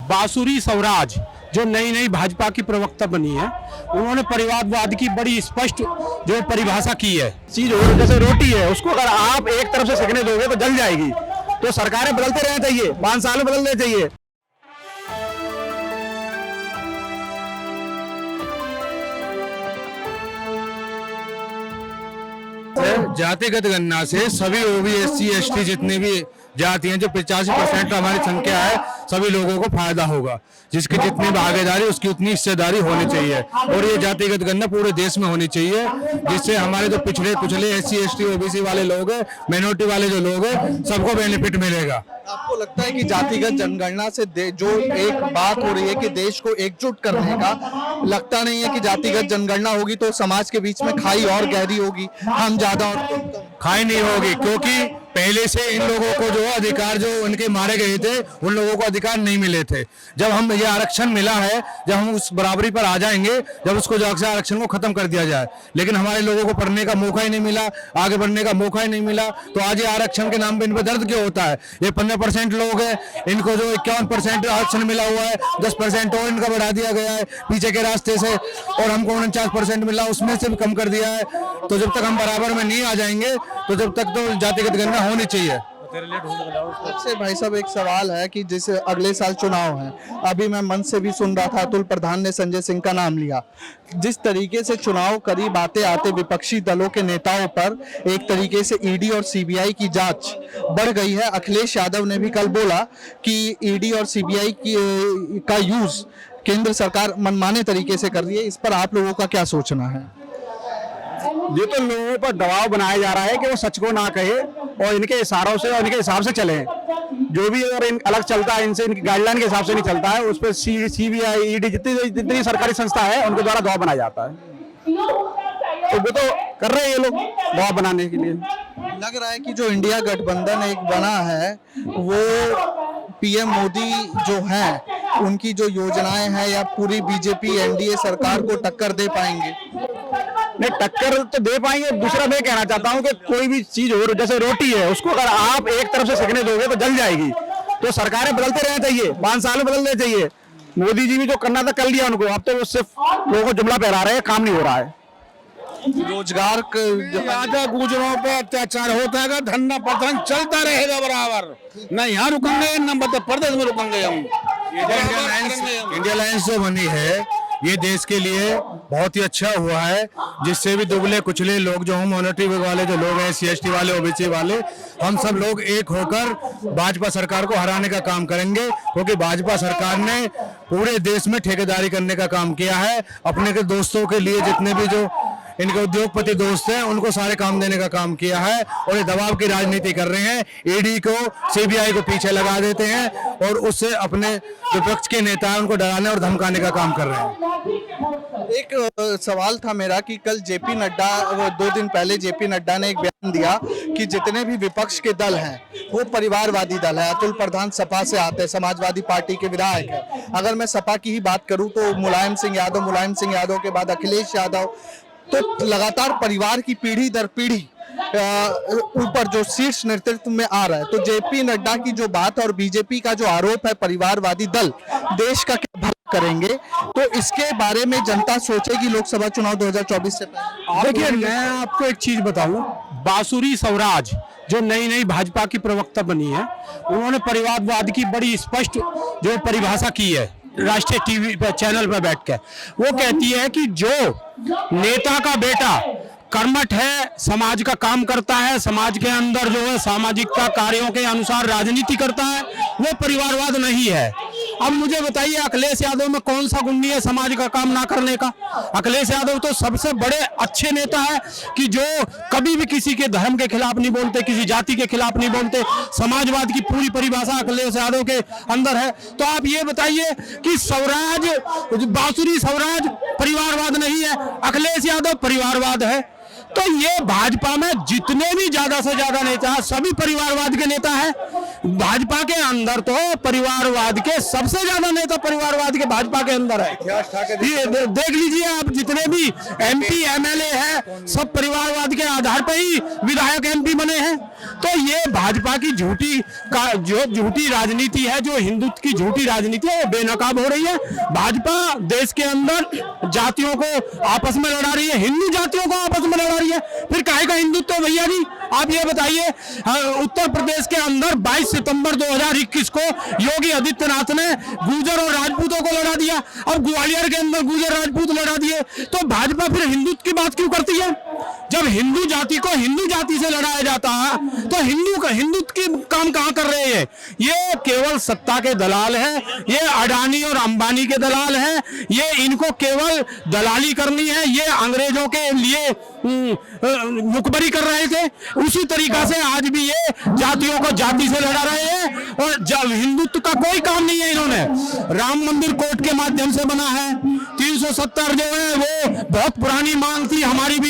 बांसुरी स्वराज जो नई भाजपा की प्रवक्ता बनी है, उन्होंने परिवारवाद की बड़ी स्पष्ट जो परिभाषा की है। चीज और जैसे रोटी है, उसको अगर आप एक तरफ से सेकने दोगे तो जल जाएगी। तो सरकारें बदलते रहना चाहिए, 5 साल में बदलने चाहिए। जातिगत गणना से सभी ओबी SC ST जितने भी जाति हैं, जो 85% हमारी संख्या है, सभी लोगों को फायदा होगा। जिसकी जितनी भागीदारी उसकी उतनी हिस्सेदारी होनी चाहिए और ये जातिगत गणना पूरे देश में होनी चाहिए, जिससे हमारे जो पिछड़े SC ST OBC वाले लोग हैं, माइनॉरिटी वाले जो लोग हैं, सबको बेनिफिट मिलेगा। आपको लगता है कि जातिगत जनगणना से जो एक बात हो रही है कि देश को एकजुट करने का, लगता नहीं है कि जातिगत जनगणना होगी तो समाज के बीच में खाई और गहरी होगी, हम ज्यादा और तुम कम? खाई नहीं होगी, क्योंकि पहले से इन लोगों को जो अधिकार जो उनके मारे गए थे, उन लोगों को अधिकार नहीं मिले थे। जब हम ये आरक्षण मिला है, जब हम उस बराबरी पर आ जाएंगे, जब उसको आरक्षण को खत्म कर दिया जाए, लेकिन हमारे लोगों को पढ़ने का मौका ही नहीं मिला, आगे बढ़ने का मौका ही नहीं मिला, तो आज ये आरक्षण के नाम पे इन पे दर्द क्यों होता है? ये 15% लोग हैं, इनको जो 51% आरक्षण मिला हुआ है, 10% और इनका बढ़ा दिया गया है पीछे के रास्ते से, और हमको 49% मिला, उसमें से भी कम कर दिया है। तो जब तक हम बराबर में नहीं आ जाएंगे, तो जब तक तो जातिगत गणना होनी चाहिए। सबसे भाई साहब एक सवाल है कि जैसे अगले साल चुनाव है, अभी मैं मंच से भी सुन रहा था, अतुल प्रधान ने संजय सिंह का नाम लिया। जिस तरीके से चुनाव करीब आते आते विपक्षी दलों के नेताओं पर एक तरीके से ईडी और सीबीआई की जांच बढ़ गई है। अखिलेश यादव ने भी कल बोला कि ईडी और सीबीआई का यूज केंद्र सरकार मनमाने तरीके से कर रही है। इस पर आप लोगों का क्या सोचना है? ये तो लोगों पर दबाव बनाया जा रहा है कि वो सच को ना कहे और इनके इशारों से और इनके हिसाब से चले। जो भी अगर अलग चलता है, इनसे इनकी गाइडलाइन के हिसाब से नहीं चलता है, उस पर सीबीआई ईडी जितनी सरकारी संस्था है, उनके द्वारा दबाव बनाया जाता है। तो वो तो कर रहे हैं ये लोग दबाव बनाने के लिए। लग रहा है कि जो इंडिया गठबंधन एक बना है, वो पीएम मोदी जो हैं, उनकी जो योजनाएं हैं, या पूरी बीजेपी एनडीए सरकार को टक्कर दे पाएंगे? नहीं, टक्कर तो दे पाएंगे। दूसरा मैं कहना चाहता हूँ कि कोई भी चीज हो, जैसे रोटी है, उसको अगर आप एक तरफ से सेकने दोगे तो जल जाएगी। तो सरकारें बदलते रहना चाहिए, 5 साल में बदलने चाहिए। मोदी जी भी जो करना था कर लिया उनको, अब तो वो सिर्फ लोगों को जुमला पहरा रहे हैं, काम नहीं हो रहा है। रोजगार ज्यादा गुजरों पे अत्याचार होता है, धंधा पतन चलता रहेगा बराबर। न यहाँ रुकेंगे न मध्य प्रदेश में रुकेंगे हम। इंडिया अलायंस जो बनी है, ये देश के लिए बहुत ही अच्छा हुआ है, जिससे भी दुबले कुचले लोग जो हम माइनॉरिटी वाले जो लोग हैं, SC ST वाले, OBC वाले, हम सब लोग एक होकर भाजपा सरकार को हराने का काम करेंगे। क्योंकि भाजपा सरकार ने पूरे देश में ठेकेदारी करने का काम किया है। अपने के दोस्तों के लिए जितने भी जो इनके उद्योगपति दोस्त हैं, उनको सारे काम देने का काम किया है और ये दबाव की राजनीति कर रहे हैं। ईडी को, सीबीआई को पीछे लगा देते हैं और उससे अपने विपक्ष के नेता उनको डराने और धमकाने का काम कर रहे हैं। एक सवाल था मेरा कि कल जेपी नड्डा, 2 दिन पहले जेपी नड्डा ने एक बयान दिया कि जितने भी विपक्ष के दल हैं वो परिवारवादी दल है। अतुल प्रधान सपा से आते हैं, समाजवादी पार्टी के विधायक है। अगर मैं सपा की ही बात करूं तो मुलायम सिंह यादव के बाद अखिलेश यादव, तो लगातार परिवार की पीढ़ी दर पीढ़ी ऊपर जो शीर्ष नेतृत्व में आ रहा है। तो जेपी नड्डा की जो बात और बीजेपी का जो आरोप है परिवारवादी दल देश का क्या भला करेंगे, तो इसके बारे में जनता सोचेगी लोकसभा चुनाव 2024 से पहले? देखिए, मैं आपको एक चीज बताऊं, बांसुरी स्वराज जो नई भाजपा की प्रवक्ता बनी है, उन्होंने परिवारवाद की बड़ी स्पष्ट जो परिभाषा की है राष्ट्रीय टीवी पर चैनल पर बैठ के। वो कहती है कि जो नेता का बेटा कर्मठ है, समाज का काम करता है, समाज के अंदर जो है सामाजिकता कार्यों के अनुसार राजनीति करता है, वो परिवारवाद नहीं है। अब मुझे बताइए, अखिलेश यादव में कौन सा गुण है समाज का काम ना करने का? अखिलेश यादव तो सबसे बड़े अच्छे नेता है कि जो कभी भी किसी के धर्म के खिलाफ नहीं बोलते, किसी जाति के खिलाफ नहीं बोलते। समाजवाद की पूरी परिभाषा अखिलेश यादव के अंदर है। तो आप ये बताइए कि स्वराज, बांसुरी स्वराज परिवारवाद नहीं है, अखिलेश यादव परिवारवाद है। तो ये भाजपा में जितने भी ज्यादा से ज्यादा नेता हैं, सभी परिवारवाद के नेता हैं। भाजपा के अंदर तो परिवारवाद के सबसे ज्यादा नेता परिवारवाद के भाजपा के अंदर है। ये देख लीजिए आप, जितने भी एमपी एमएलए हैं सब परिवारवाद के आधार पर ही विधायक एमपी बने हैं। तो ये भाजपा की जो झूठी राजनीति है, जो हिंदुत्व की झूठी राजनीति है, वो बेनकाब हो रही है। भाजपा देश के अंदर जातियों को आपस में लड़ा रही है, हिंदू जातियों को आपस में लड़ा रही है। फिर काहे का हिंदुत्व भैया जी? आप ये बताइए, उत्तर प्रदेश के अंदर 22 सितंबर 2021 को योगी आदित्यनाथ ने गुर्जर और राजपूतों को लड़ा दिया। अब ग्वालियर के अंदर गुर्जर राजपूत लड़ा दिए, तो भाजपा फिर हिंदुत्व की बात क्यों करती है? जब हिंदू जाति को हिंदू जाति से लड़ाया जाता है तो हिंदुत्व की काम कहां कर रहे हैं? ये केवल सत्ता के दलाल हैं, ये अडानी और अंबानी के दलाल हैं, ये इनको केवल दलाली करनी है। ये अंग्रेजों के लिए मुखबरी कर रहे थे, उसी तरीका से आज भी ये जातियों को जाति से लड़ा रहे हैं। और जब हिंदुत्व का कोई काम नहीं है, इन्होंने राम मंदिर कोर्ट के माध्यम से बना है। 370 जो है वो बहुत पुरानी मांग थी, हमारी भी